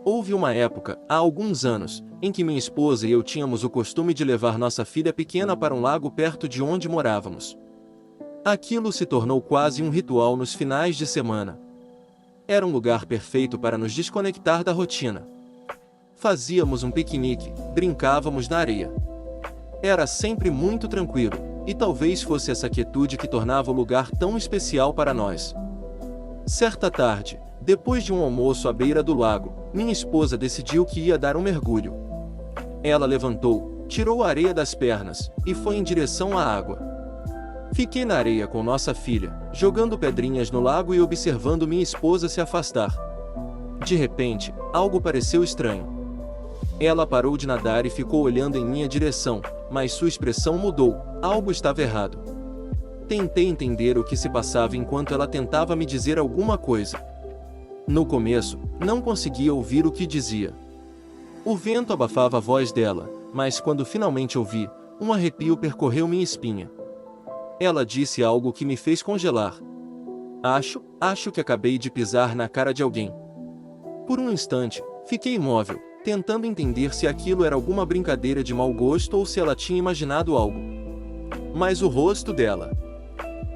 Houve uma época, há alguns anos, em que minha esposa e eu tínhamos o costume de levar nossa filha pequena para um lago perto de onde morávamos. Aquilo se tornou quase um ritual nos finais de semana. Era um lugar perfeito para nos desconectar da rotina. Fazíamos um piquenique, brincávamos na areia. Era sempre muito tranquilo, e talvez fosse essa quietude que tornava o lugar tão especial para nós. Certa tarde, depois de um almoço à beira do lago, minha esposa decidiu que ia dar um mergulho. Ela levantou, tirou a areia das pernas, e foi em direção à água. Fiquei na areia com nossa filha, jogando pedrinhas no lago e observando minha esposa se afastar. De repente, algo pareceu estranho. Ela parou de nadar e ficou olhando em minha direção, mas sua expressão mudou, algo estava errado. Tentei entender o que se passava enquanto ela tentava me dizer alguma coisa. No começo, não conseguia ouvir o que dizia. O vento abafava a voz dela, mas quando finalmente ouvi, um arrepio percorreu minha espinha. Ela disse algo que me fez congelar. Acho que acabei de pisar na cara de alguém. Por um instante, fiquei imóvel, tentando entender se aquilo era alguma brincadeira de mau gosto ou se ela tinha imaginado algo. Mas o rosto dela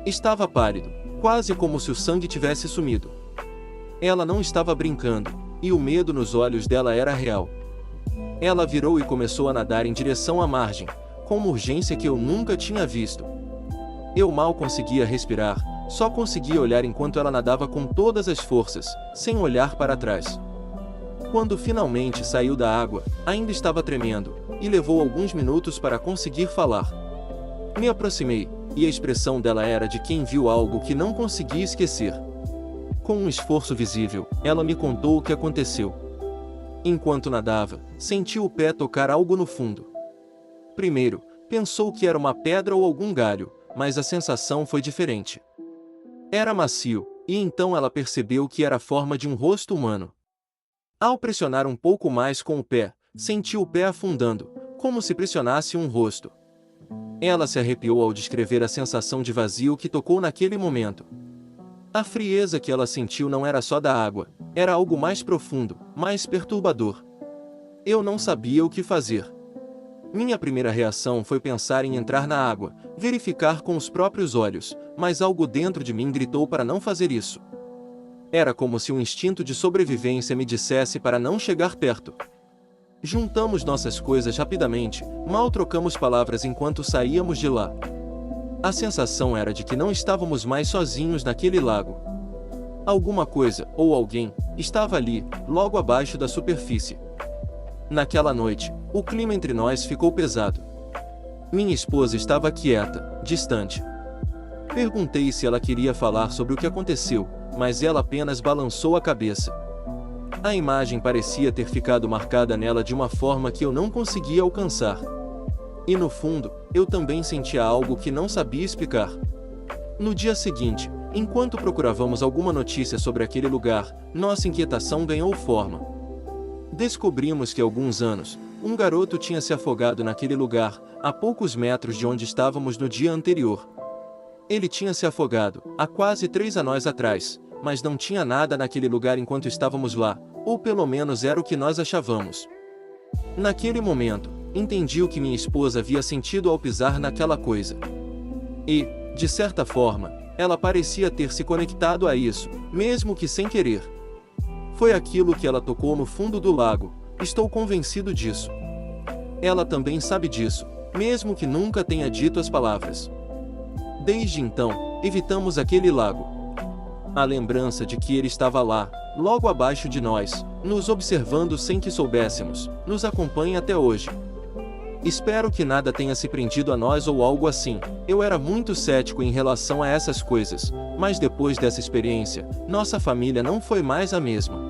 estava pálido, quase como se o sangue tivesse sumido. Ela não estava brincando, e o medo nos olhos dela era real. Ela virou e começou a nadar em direção à margem, com uma urgência que eu nunca tinha visto. Eu mal conseguia respirar, só conseguia olhar enquanto ela nadava com todas as forças, sem olhar para trás. Quando finalmente saiu da água, ainda estava tremendo, e levou alguns minutos para conseguir falar. Me aproximei, e a expressão dela era de quem viu algo que não conseguia esquecer. Com um esforço visível, ela me contou o que aconteceu. Enquanto nadava, sentiu o pé tocar algo no fundo. Primeiro, pensou que era uma pedra ou algum galho, mas a sensação foi diferente. Era macio, e então ela percebeu que era a forma de um rosto humano. Ao pressionar um pouco mais com o pé, sentiu o pé afundando, como se pressionasse um rosto. Ela se arrepiou ao descrever a sensação de vazio que tocou naquele momento. A frieza que ela sentiu não era só da água, era algo mais profundo, mais perturbador. Eu não sabia o que fazer. Minha primeira reação foi pensar em entrar na água, verificar com os próprios olhos, mas algo dentro de mim gritou para não fazer isso. Era como se um instinto de sobrevivência me dissesse para não chegar perto. Juntamos nossas coisas rapidamente, mal trocamos palavras enquanto saíamos de lá. A sensação era de que não estávamos mais sozinhos naquele lago. Alguma coisa, ou alguém, estava ali, logo abaixo da superfície. Naquela noite, o clima entre nós ficou pesado. Minha esposa estava quieta, distante. Perguntei se ela queria falar sobre o que aconteceu, mas ela apenas balançou a cabeça. A imagem parecia ter ficado marcada nela de uma forma que eu não conseguia alcançar. E no fundo, eu também sentia algo que não sabia explicar. No dia seguinte, enquanto procurávamos alguma notícia sobre aquele lugar, nossa inquietação ganhou forma. Descobrimos que há alguns anos, um garoto tinha se afogado naquele lugar, a poucos metros de onde estávamos no dia anterior. Ele tinha se afogado, há quase 3 anos atrás, mas não tinha nada naquele lugar enquanto estávamos lá, ou pelo menos era o que nós achávamos. Naquele momento, entendi o que minha esposa havia sentido ao pisar naquela coisa. E, de certa forma, ela parecia ter se conectado a isso, mesmo que sem querer. Foi aquilo que ela tocou no fundo do lago, estou convencido disso. Ela também sabe disso, mesmo que nunca tenha dito as palavras. Desde então, evitamos aquele lago. A lembrança de que ele estava lá, logo abaixo de nós, nos observando sem que soubéssemos, nos acompanha até hoje. Espero que nada tenha se prendido a nós ou algo assim. Eu era muito cético em relação a essas coisas, mas depois dessa experiência, nossa família não foi mais a mesma.